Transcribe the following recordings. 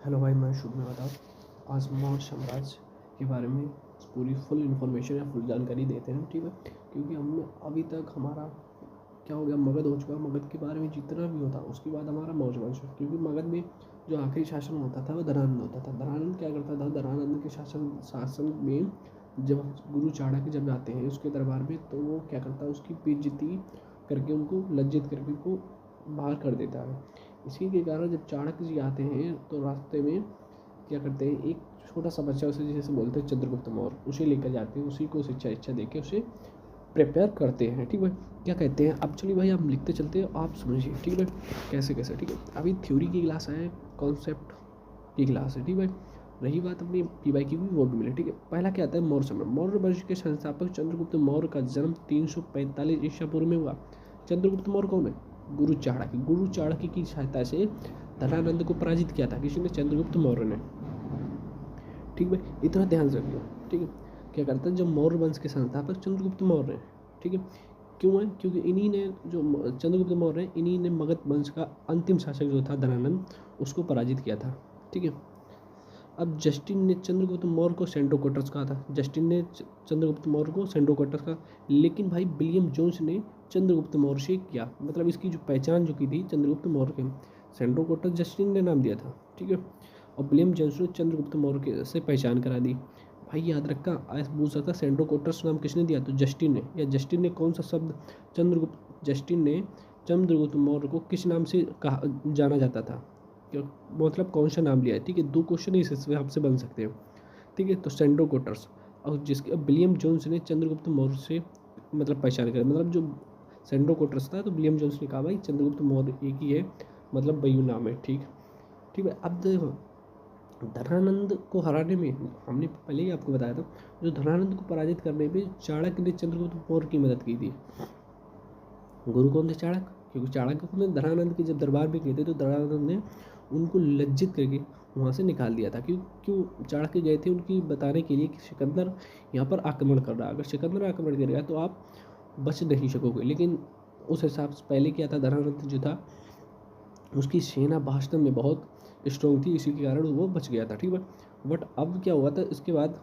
Hello भाई, मैं शुभ में बताऊँ। आज मौर्य साम्राज्य के बारे में पूरी फुल इन्फॉर्मेशन या फुल जानकारी देते हैं, ठीक है। क्योंकि हमने अभी तक हमारा क्या हो गया, मगध हो चुका। मगध के बारे में जितना भी होता उसके बाद हमारा मौर्य वंश, क्योंकि मगध में जो आखिरी शासन होता था वो धनानंद होता था। धनानंद क्या करता था, धनानंद के शासन में जब गुरु चाणक्य जब जाते हैं उसके दरबार में, तो वो क्या करता है, उसकी बेइज्जती करके उनको लज्जित करके उनको बाहर कर देता है। इसी के कारण जब चाणक्य जी आते हैं तो रास्ते में क्या करते हैं, एक छोटा सा बच्चा, उसे जैसे बोलते हैं चंद्रगुप्त मौर्य, उसे लेकर जाते हैं, उसी को शिक्षा देके उसे प्रिपेयर करते हैं, ठीक है। क्या कहते हैं, अब चलिए भाई हम लिखते चलते हैं, आप समझिए, ठीक है, कैसे कैसे, ठीक है। अभी थ्योरी की क्लास है, कॉन्सेप्ट की क्लास है, ठीक है। रही बात अपनी पीवाई की भी, वो भी मिले, ठीक है। पहला क्या आता है, मौर्य सम्राट। मौर्य वंश के संस्थापक चंद्रगुप्त मौर्य का जन्म 345 ईसा पूर्व में हुआ। चंद्रगुप्त मौर्य कौन है, गुरु चाणक्य की सहायता से धनानंद को पराजित किया था, किसी ने, चंद्रगुप्त मौर्य ने, ठीक है। इतना ध्यान से रखिए, ठीक है। क्या करता है, जो मौर्य वंश के संस्थापक चंद्रगुप्त मौर्य हैं, ठीक है। क्यों है, क्योंकि इन्हीं ने, जो चंद्रगुप्त मौर्य हैं, इन्हीं ने मगध वंश का अंतिम शासक जो था धनानंद, उसको पराजित किया था, ठीक है। अब जस्टिन ने चंद्रगुप्त मौर्य को सेंडोकोटस कहा था, चंद्रगुप्त मौर्य को सेंडोकोटस कहा। लेकिन भाई विलियम जोन्स ने चंद्रगुप्त मौर्य से किया, मतलब इसकी जो पहचान जो की थी चंद्रगुप्त मौर्य के, सेंडोकोटस जस्टिन ने नाम दिया था, ठीक है। और विलियम जोन्स ने चंद्रगुप्त मौर्य से पहचान करा दी। भाई याद रखा, आज पूछ सकता सेंडोकोटस नाम किसने दिया, तो जस्टिन ने। या जस्टिन ने कौन सा शब्द, जस्टिन ने चंद्रगुप्त मौर्य को किस नाम से कहा जाना जाता था, मतलब कौन सा नाम लिया है, ठीक है। 2 क्वेश्चन इस हिसाब से बन सकते हो, ठीक है। तो सेंडोकोटस, और जिसके विलियम जोन्स ने चंद्रगुप्त मौर्य से मतलब पहचान कर, मतलब जो सेंडोकोटस था, तो विलियम जोन्स ने कहा भाई चंद्रगुप्त मौर्य एक ही है, मतलब बयू नाम है, ठीक है। अब देखो, धनानंद को हराने में, हमने पहले ही आपको बताया था, जो धनानंद को पराजित करने में चाणक्य ने चंद्रगुप्त मौर्य की मदद की थी। गुरु कौन थे, चाणक्य, क्योंकि चाणक्य को धनानंद के जब दरबार में गए थे तो धनानंद ने उनको लज्जित करके वहाँ से निकाल दिया था। क्यों चाणक्य गए थे, उनकी बताने के लिए कि सिकंदर यहाँ पर आक्रमण कर रहा है, अगर सिकंदर आक्रमण करेगा तो आप बच नहीं सकोगे। लेकिन उस हिसाब से पहले क्या था, धनानंद जो था उसकी सेना वास्तव में बहुत स्ट्रॉन्ग थी, इसी के कारण वो बच गया था, ठीक है। बट अब क्या हुआ था, इसके बाद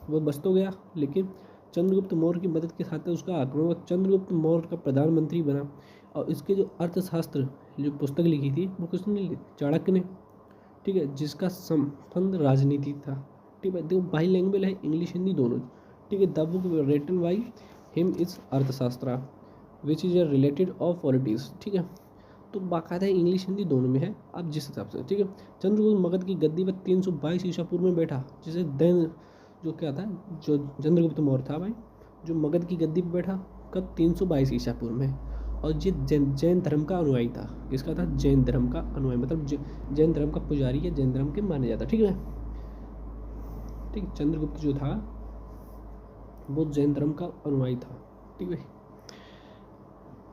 वो बच तो गया, लेकिन चंद्रगुप्त मौर्य की मदद के साथ उसका आक्रमण, चंद्रगुप्त मौर्य का प्रधानमंत्री बना। और इसके जो अर्थशास्त्र जो पुस्तक लिखी थी वो किसने लिखी, चाणक्य ने, ठीक है, जिसका संबंध राजनीति था, ठीक है। देखो बाई लैंग्वेज है, इंग्लिश हिंदी दोनों, ठीक है। The book written by him is Arthashastra which is related of politics, ठीक है। तो बाकायदा इंग्लिश हिंदी दोनों में है, आप जिस हिसाब से, ठीक है। चंद्रगुप्त मगध की गद्दी पर 322 ईसा पूर्व में बैठा, जिसे दैन जो क्या था, जो चंद्रगुप्त मौर्य था भाई, जो मगध की गद्दी पर बैठा कब, 322 ईसा पूर्व में। और ये जैन धर्म का अनुयायी था, किसका था, जैन धर्म का अनुयायी, मतलब जैन धर्म का पुजारी या जैन धर्म के माने जाता, ठीक है। ठीक, चंद्रगुप्त जो था वो जैन धर्म का अनुयायी था, ठीक है।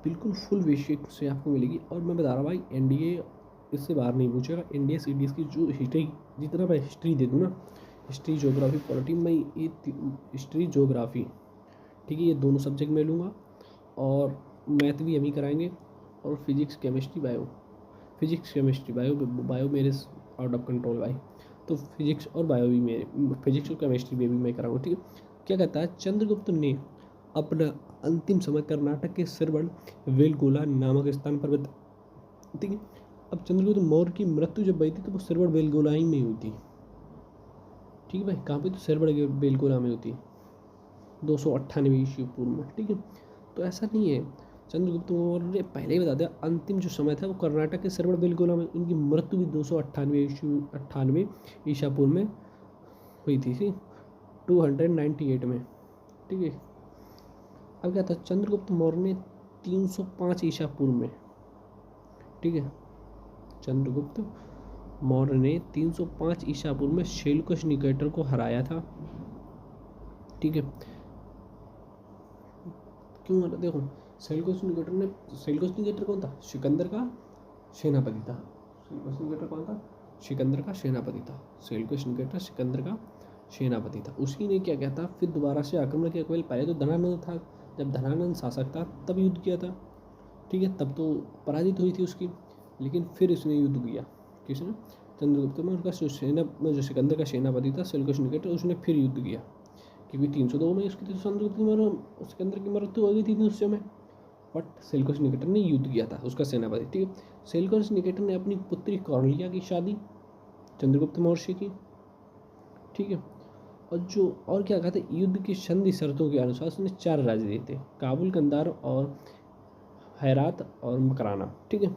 बिल्कुल फुल बेसिक से आपको मिलेगी। और मैं बता रहा हूँ भाई, एनडीए इससे बाहर नहीं पूछेगा। एनडीए सीडीएस की जो हिस्ट्री, जितना मैं हिस्ट्री दे दूँ ना, हिस्ट्री ज्योग्राफी पॉलिटी, मैं ये हिस्ट्री ज्योग्राफी, ठीक है, ये दोनों सब्जेक्ट मैं लूँगा। और मैथ भी हम ही कराएंगे, और फिजिक्स केमिस्ट्री बायो मेरे आउट ऑफ कंट्रोल भाई। तो फिजिक्स और बायो भी मेरे, फिजिक्स और केमिस्ट्री में भी मैं कराऊँगा, ठीक है। क्या कहता है, चंद्रगुप्त ने अपना अंतिम समय कर्नाटक के श्रवण बेलगोला नामक स्थान पर बिताया, ठीक है। अब चंद्रगुप्त मौर्य की मृत्यु जब हुई थी तो वो श्रवण बेलगोला ही में हुई थी, ठीक है भाई। कहाँ पे, तो श्रवण बेलगोला में होती, 298 ईस्वी पूर्व में, ठीक है। तो ऐसा नहीं है, चंद्रगुप्त मौर्य ने पहले ही बता दिया, अंतिम जो समय था वो कर्नाटक के श्रवण बेलगोला में, उनकी मृत्यु भी 298 ईसा पूर्व में हुई थी, 298 में, ठीक है। अब क्या था, चंद्रगुप्त मौर्य ने 305 ईसा पूर्व में, ठीक है, चंद्रगुप्त मौर्य ने 305 ईसा पूर्व में सेल्यूकस निकेटर को हराया था, ठीक है। क्यों हरा, देखो सेल्यूकस निकेटर कौन था, सिकंदर का सेनापति था। सेल्यूकस निकेटर कौन था, सिकंदर का सेनापति था। सेल्यूकस निकेटर सिकंदर का सेनापति था। उसी ने क्या कहता, फिर दोबारा से आक्रमण किया। पहले तो धनानंद था, जब धनानंद शासक था तब युद्ध किया था, ठीक है, तब तो पराजित हुई थी उसकी, लेकिन फिर इसने युद्ध किया, किसने, चंद्रगुप्त मौर्य का जो सिकंदर का सेनापति था सेल्यूकस निकेटर, उसने फिर युद्ध किया, क्योंकि 302 में उसकी चंद्रगुप्त मौर्य सिकंदर की मृत्यु हो गई थी उस समय, बट सेल्यूकस निकेटर ने युद्ध किया था, उसका सेनापति। ठीक है, सेल्यूकस निकेटर ने अपनी पुत्री कौरलिया की शादी चंद्रगुप्त मौर्य की। ठीक है, और क्या कहा था, युद्ध की संधि शर्तों के अनुसार उसने 4 राज्य दिए थे, काबुल, कंधार और हेरात और मकराना। ठीक है,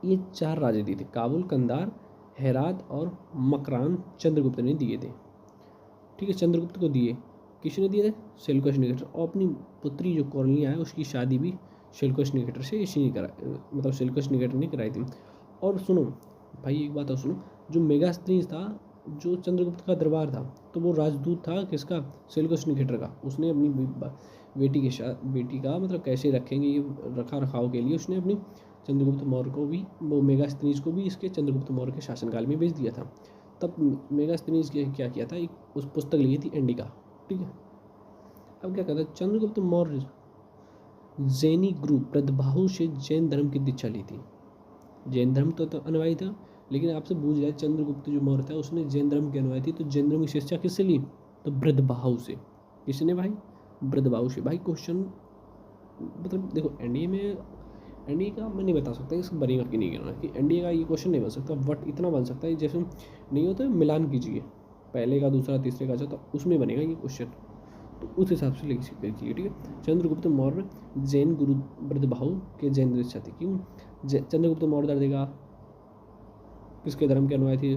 ये 4 राज्य दिए थे, काबुल, कंधार, हेरात और मकरान चंद्रगुप्त ने दिए थे। ठीक है, चंद्रगुप्त को दिए, किसने दिए थे, सेल्यूकस निकेटर। और अपनी पुत्री जो कौरलिया है उसकी शादी भी सेल्यूकस निकेटर से इसी ने करा, मतलब सेल्यूकस निकेटर ने कराई थी। और सुनो भाई, एक बात और सुनो, जो मेगास्थनीज था, जो चंद्रगुप्त का दरबार था, तो वो राजदूत था किसका, सेल्यूकस निकेटर का। उसने अपनी बेटी का मतलब कैसे रखेंगे ये रखा रखाव के लिए उसने अपनी चंद्रगुप्त मौर्य को भी, वो मेगास्थनीज को भी इसके चंद्रगुप्त मौर्य के शासनकाल में भेज दिया था। तब मेगास्थनीज क्या किया था, एक उस पुस्तक लिखी थी इंडिका। ठीक है, अब क्या कहता है, चंद्रगुप्त मौर्य जैनी गुरु प्रदबाहु से जैन धर्म की दीक्षा ली थी। जैन धर्म तो अनुयायी था, लेकिन आपसे पूछ जाए चंद्रगुप्त जो मौर्य था उसने जैन धर्म की अनुयायी थी, तो जैन धर्म की शिक्षा किससे ली, तो ब्रदबाहु से। किसने भाई, ब्रदबाहु से। भाई क्वेश्चन मतलब देखो, एनडीए का मैं नहीं बता सकता इसको बनेगा कि नहीं करना, कि एनडीए का ये क्वेश्चन नहीं बन सकता, बट इतना बन सकता है जैसे नहीं होता, मिलान कीजिए पहले का दूसरा तीसरे का चौथा, उसमें बनेगा ये क्वेश्चन, तो उस हिसाब से लीजिए। ठीक है, चंद्रगुप्त मौर्य जैन गुरु ब्रदबाहु के जैन दीक्षा थी। क्यों, चंद्रगुप्त मौर्य देगा किसके धर्म के अनुयायी थे,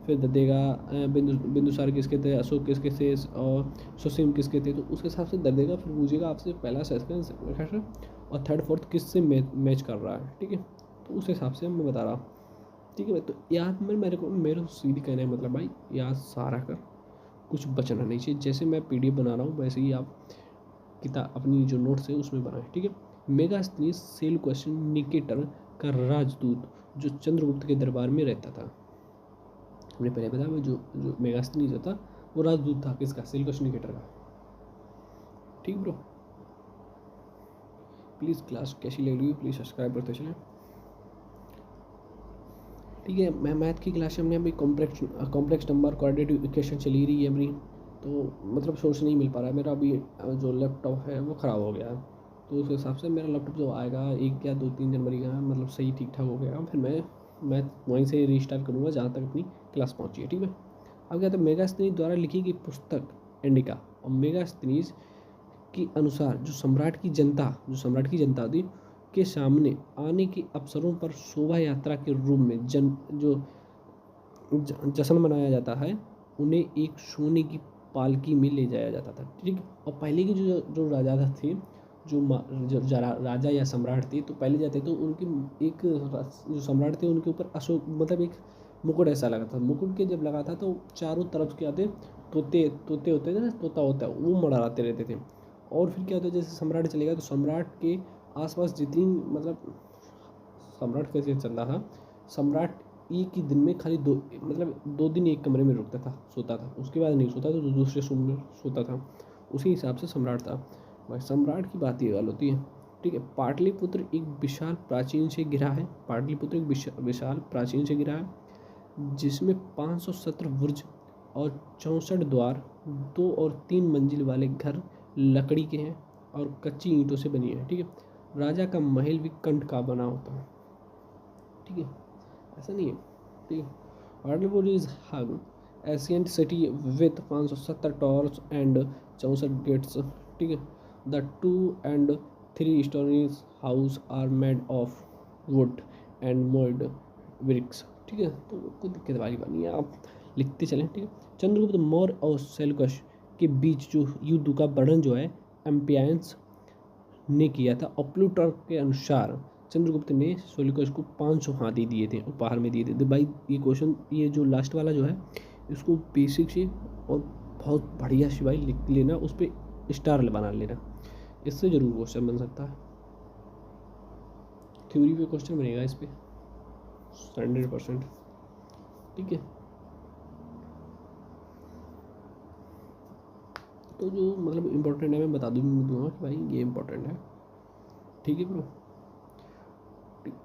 फिर देगा बिंदुसार किसके थे, अशोक किसके थे, और सुसीम किसके थे, तो उस हिसाब से दर देगा। फिर पूछेगा आपसे पहला सेकंड और थर्ड फोर्थ किससे मैच कर रहा है। ठीक है, तो उस हिसाब से मैं बता रहा हूँ। ठीक है, तो याद मेरे सीधी कहना है, मतलब भाई याद सारा कर, कुछ बचना नहीं चाहिए। जैसे मैं पीडीएफ बना रहा हूँ वैसे ही आप किताब अपनी जो नोट्स है उसमें बनाएं। ठीक है, मेगास्थनीज सेल्यूकस निकेटर का राजदूत जो चंद्रगुप्त के दरबार में रहता था। हमने पहले बताया जो मेगास्थनीज था वो राजदूत था किसका, सेल्यूकस निकेटर का। ठीक ब्रो, प्लीज़ क्लास कैसी लग रही है प्लीज़ सब्सक्राइब करते चलें। ठीक है, मैं मैथ की क्लास हमने अभी कॉम्प्लेक्स नंबर कोऑर्डिनेट इक्वेशन चली रही है अपनी, तो मतलब सोर्स नहीं मिल पा रहा है मेरा। अभी जो लैपटॉप है वो ख़राब हो गया है, तो उस हिसाब से मेरा लैपटॉप जो आएगा 1 या 2-3 जनवरी का, मतलब सही ठीक ठाक हो गया, फिर मैं वहीं से रीस्टार्ट करूँगा जहाँ तक अपनी क्लास पहुँची है। ठीक है, अब क्या था, मेगास्थनीज द्वारा लिखी गई पुस्तक इंडिका और मेगास्थनीज के अनुसार जो सम्राट की जनता थी के सामने आने के अवसरों पर शोभा यात्रा के रूप में जश्न मनाया जाता है, उन्हें एक सोने की पालकी में ले जाया जाता था। ठीक, और पहले के जो राजा थे, जो राजा या सम्राट थे, तो पहले जाते तो उनके एक जो सम्राट थे उनके ऊपर अशोक मतलब एक मुकुट ऐसा लगा था। मुकुट के जब लगा था तो चारों तरफ के आते तोते होते थे ना, तोता होता है वो मंडराते रहते थे। और फिर क्या होता है, जैसे सम्राट चलेगा तो सम्राट के आसपास जितनी मतलब सम्राट कैसे चल रहा था, सम्राट एक ही दिन में खाली 2 दिन एक कमरे में रुकता था, सोता था, उसके बाद नहीं सोता था, तो दूसरे रूम में सोता था। उसी हिसाब से सम्राट था भाई। सम्राट की बात ये होती है। ठीक है, पाटलिपुत्र एक विशाल प्राचीन से घिरा है, पाटलिपुत्र एक विशाल प्राचीन से घिरा है, जिसमें 517 बुर्ज और 64 द्वार, 2 और 3 मंजिल वाले घर लकड़ी के हैं और कच्ची ईंटों से बनी है। ठीक है, राजा का महल भी कंठ का बना होता है। ठीक है, ऐसा नहीं है। ठीक है, Pataliputra is huge ancient city with 570 towers and 64 gates. ठीक है, the 2 and 3 stories house are made of wood and mould bricks. ठीक है, तो कोई दिक्कत वाली बात नहीं है, आप लिखते चलें। ठीक है, चंद्रगुप्त मौर्य और सेल्यूकस के बीच जो युद्ध का वर्णन जो है एम्पियंस ने किया था, और प्लूटार्क के अनुसार चंद्रगुप्त ने सेल्यूकस को 500 हाथी दिए थे, उपहार में दिए थे। तो भाई ये क्वेश्चन, ये जो लास्ट वाला जो है इसको बेसिक से और बहुत बढ़िया से भाई लिख लेना, उस पर स्टार बना लेना, इससे जरूर क्वेश्चन बन सकता है। थ्योरी पे क्वेश्चन बनेगा इस पर 100%। ठीक है, तो जो मतलब इम्पोर्टेंट है मैं बता दूँगा कि भाई ये इम्पोर्टेंट है। ठीक है ब्रो,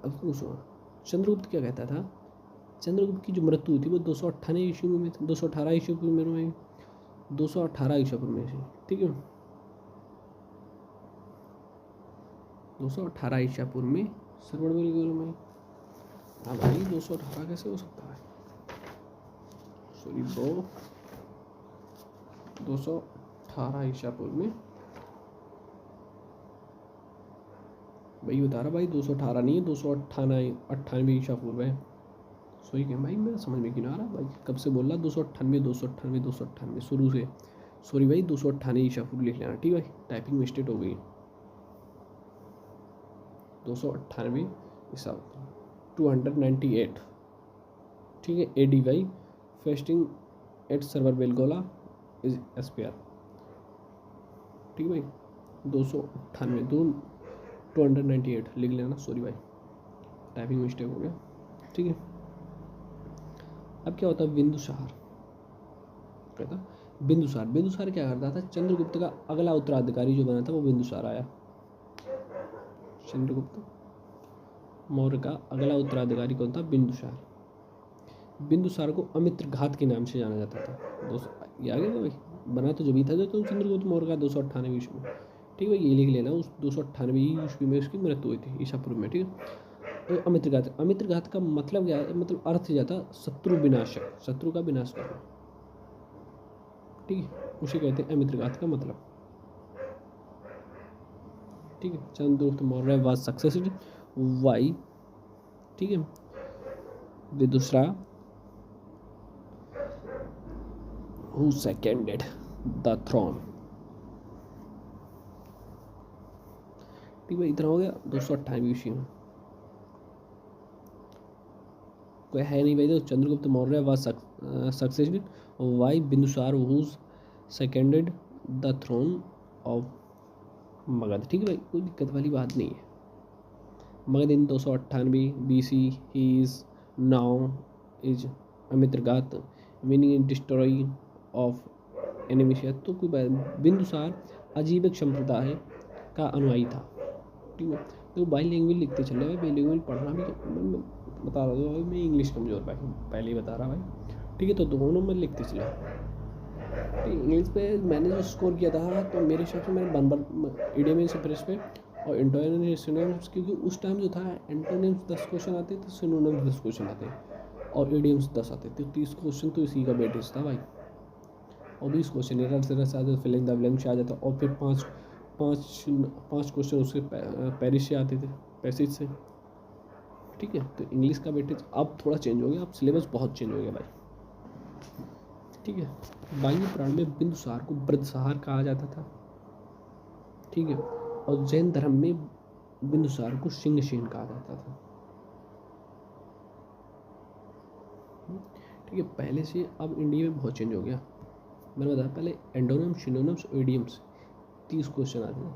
अब पूछो चंद्रगुप्त क्या कहता था, चंद्रगुप्त की जो मृत्यु थी वो 298 ईस्वी में 218 ईस्वी में 218 ईस्वी में थी, ठीक है। 218 ईस्वी पूर्व में श्रवणबेलगोला में। हाँ भाई 218 कैसे हो सकता है, सॉरी ब्रो, 218 ईस्वी पूर्व में भाई बता रहा भाई, 218 नहीं है, 298 ईस्वी पूर्व है। सॉरी क्या भाई, मेरा समझ में क्यों ना आ रहा भाई, कब से बोल रहा 298 शुरू से। सॉरी भाई 298 ईस्वी पूर्व लिख लेना, ठीक है भाई, टाइपिंग मिस्टेक हो गई। 298 ईस्वी 298, ठीक है, AD भाई, फेस्टिंग एट श्रवणबेलगोला इज एस्पियर, ठीक है भाई, 298 लिख लेना, सॉरी भाई टाइपिंग मिस्टेक हो गया, ठीक है। अब क्या होता है, बिंदुसार कहता, बिंदुसार क्या करता था, चंद्रगुप्त का अगला उत्तराधिकारी जो बना था वो बिंदुसार आया। चंद्रगुप्त मौर्य का अगला उत्तराधिकारी कौन था, बिंदुसार को अमित्रघात के नाम से जाना जाता था। ये आगे भाई बना तो जो भी था जो तो चंद्रगुप्त मौर्य का 298 ईस्वी में, ठीक है, ये लिख लेना, उस 298 ईस्वी में उसकी मृत्यु हुई थी ईसा पूर्व में, ठीक है। तो अमित्रघात का मतलब क्या है, मतलब अर्थ जाता शत्रु विनाशक, शत्रु का विनाश करना, ठीक है, उसे कहते हैं अमित्रघात का मतलब, ठीक है। Chandragupta Maurya was succeeded bye, ठीक है, विदुषा who seconded the throne, ठीक है, इतना हो गया 298 ईस्वी में। कोई है नहीं भाई, तो Chandragupta Maurya was succeeded by Bindusara who seconded the throne of Magadha, ठीक है भाई, कोई दिक्कत वाली बात नहीं है। Magadha in 298 BC he is now is Amitraghata meaning destroying of enemies, तो कोई बिंदुसार अजीब संप्रदाय का अनुयायी था, ठीक है। तो बाई लैंग्वेज लिखते चल रहे भाई, लैंग्वेज पढ़ना भी मैं बता रहा हूँ भाई, मैं इंग्लिश कमजोर भाई, पहले ही बता रहा भाई, ठीक है। तो दोनों में लिखते चला, ठीक, इंग्लिश पे मैंने जो स्कोर किया था तो मेरे हिसाब से मैंने बन इडियम प्रेस पे और एंटोनिम्स, क्योंकि उस टाइम जो था एंटोनिम्स 10 क्वेश्चन आते थे, सिनोनिम्स 10 क्वेश्चन आते और इडियम्स 10 आते थे, 30 क्वेश्चन तो इसी का वेटेज था भाई। और 20 क्वेश्चन एरर से आ जाते, फिलिंग द ब्लैंक्स आ जाता, और फिर पाँच क्वेश्चन उसके पैरिस से आते थे, पैसेज से, ठीक है। तो इंग्लिश का वेटेज अब थोड़ा चेंज हो गया, अब सिलेबस बहुत चेंज हो गया भाई, ठीक है। वायु पुराण में बिंदुसार को वृद्धसार कहा जाता था, ठीक है, और जैन धर्म में बिंदुसार को सिंहसेन कहा जाता था, ठीक है। पहले से अब इंडिया में बहुत चेंज हो गया, मैंने बताया पहले एंटोनिम्स, सिनोनिम्स, इडियम्स 30 क्वेश्चन आते थे,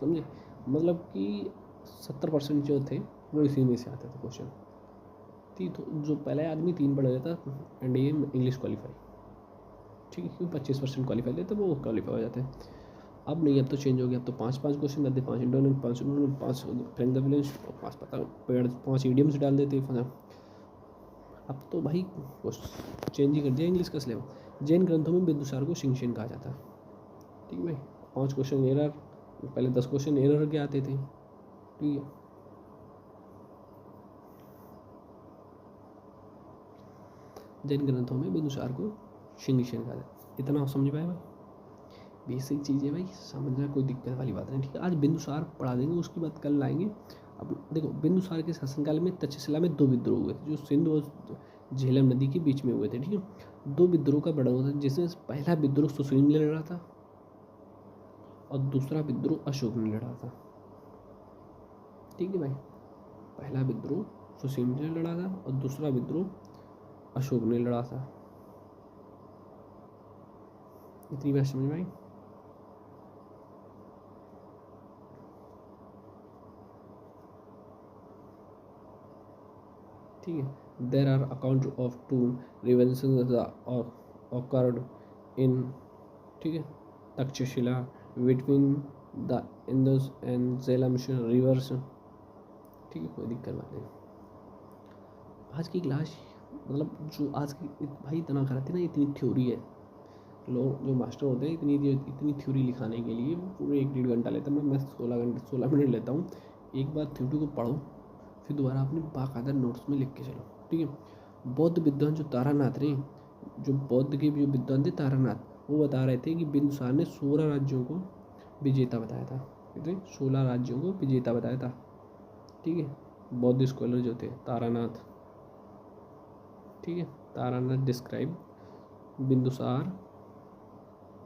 समझे, मतलब कि 70% जो थे वो इसी में से आते थे क्वेश्चन, तो जो पहले आदमी 3 पढ़ लेता एनडीए में इंग्लिश क्वालिफाई, ठीक है, क्योंकि 25% क्वालिफाई लेते वो क्वालिफाई हो जाते हैं। अब नहीं, अब तो चेंज हो गया, अब तो 5 क्वेश्चन डालते, 5 antonym, 5 synonym, 5 Frank the village, 5 पता पेड़, 5 इडियम्स डाल देते। अब तो भाई चेंज ही कर दिया इंग्लिश का सिलेबस। जैन ग्रंथों में बिंदुसार को सिंहसेन कहा जाता है, ठीक है भाई। 5 क्वेश्चन एरर, पहले 10 क्वेश्चन एरर के आते थे, ठीक है। जैन ग्रंथों में बिंदुसार को सिंहसेन कहा जाता है, इतना समझ पाए भाई, बेसिक चीज़ है भाई, समझना कोई दिक्कत वाली बात नहीं, ठीक है। आज बिंदुसार पढ़ा देंगे, उसकी बात कल लाएंगे। अब देखो, बिंदुसार के शासनकाल में तक्षशिला में 2 विद्रोह हुए थे, जो सिंध और झेलम नदी के बीच में हुए थे, ठीक है। 2 विद्रोह का बड़ा हुआ था, जिसमें पहला विद्रोह सुसीम ने लड़ा था और दूसरा विद्रोह अशोक ने लड़ा था, ठीक है भाई। पहला विद्रोह सुसीम ने लड़ा था और दूसरा विद्रोह अशोक ने लड़ा था, इतनी बात समझ में आई, ठीक है। There are account of 2 revolutions occurred in, ठीक है, Takshashila between the Indus and Jhelum rivers, ठीक है, कोई दिक्कत बात नहीं। आज की क्लास मतलब जो आज की भाई इतना कराते ना, इतनी थ्योरी है, लोग जो मास्टर होते हैं इतनी थ्योरी लिखाने के लिए पूरे 1-1.5 घंटा लेता है। मैं 16 मिनट लेता हूँ। एक बार थ्योरी को पढ़ो, फिर दोबारा अपने बाकायदा नोट्स में लिख के चलो, ठीक है। बौद्ध विद्वान जो तारानाथ रहे, जो बौद्ध के जो विद्वान थे तारानाथ, वो बता रहे थे कि बिंदुसार ने 16 राज्यों को विजेता बताया था। कितने? 16 राज्यों को विजेता बताया था, ठीक है। बौद्ध स्कॉलर जो थे तारानाथ, ठीक है। Taranath describe Bindusara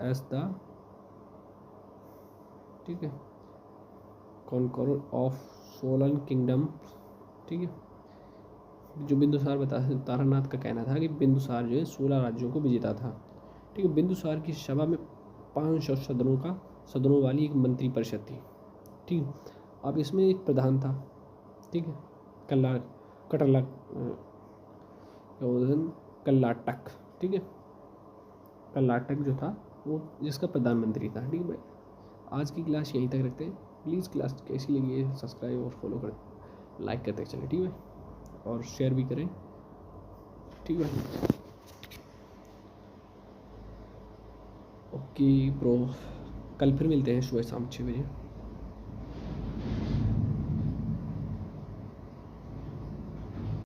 as the, ठीक है, कॉन्करर ऑफ 16 किंगडम, ठीक है। जो बिंदुसार बता, तारानाथ का कहना था कि बिंदुसार जो है 16 राज्यों को विजेता था, ठीक है। बिंदुसार की सभा में 500 सदनों वाली एक मंत्री परिषद थी, ठीक है। अब इसमें एक प्रधान था, ठीक है, कर्नाटक, ठीक है। कर्नाटक जो था वो जिसका प्रधानमंत्री था, ठीक है भाई। आज की क्लास यहीं तक रखते हैं। प्लीज़ क्लास कैसी लगी है सब्सक्राइब और फॉलो करें, लाइक करते चलें, ठीक है, और शेयर भी करें, ठीक है। ओके ब्रो, कल फिर मिलते हैं सुबह शाम 6 बजे।